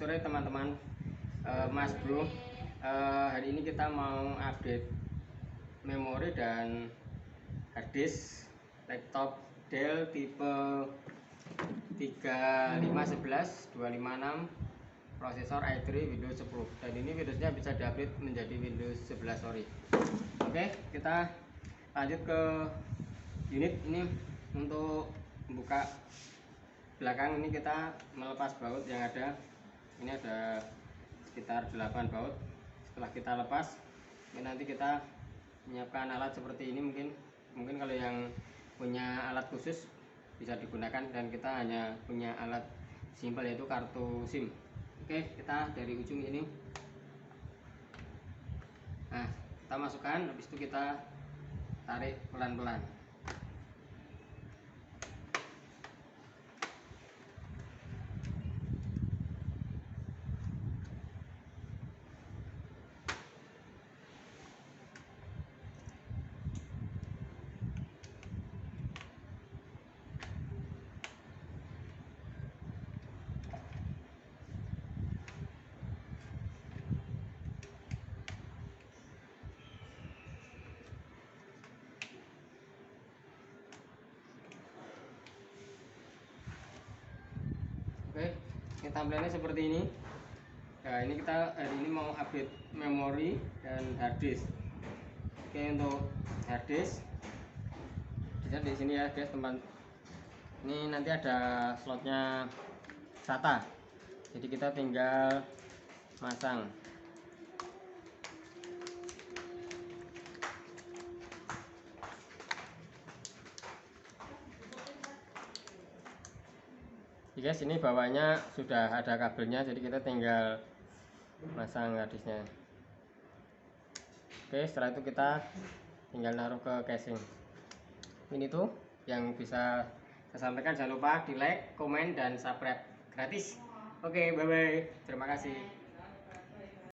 sore teman-teman, Mas Bro. Hari ini kita mau update memori dan harddisk laptop Dell tipe 3511 256, prosesor i3, Windows 10, dan ini Windowsnya bisa diupdate menjadi Windows 11, sorry. Oke, kita lanjut ke unit. Ini untuk membuka belakang, ini kita melepas baut yang ada. Ini ada sekitar 8 baut. Setelah kita lepas, ini nanti kita menyiapkan alat seperti ini. Mungkin kalau yang punya alat khusus bisa digunakan, dan kita hanya punya alat simpel yaitu kartu SIM. Oke, kita dari ujung ini, nah kita masukkan, habis itu kita tarik pelan-pelan. Oke, ini tampilannya seperti ini. Nah, ini kita hari ini mau update memori dan harddisk. Oke, untuk harddisk bisa di sini ya guys, teman. Ini nanti ada slotnya SATA, jadi kita tinggal masang. Guys, ini bawahnya sudah ada kabelnya, jadi kita tinggal masang harddisknya. Oke, setelah itu kita tinggal naruh ke casing. Ini tuh yang bisa saya sampaikan. Jangan lupa di like, komen, dan subscribe gratis. Oke, bye bye, terima kasih.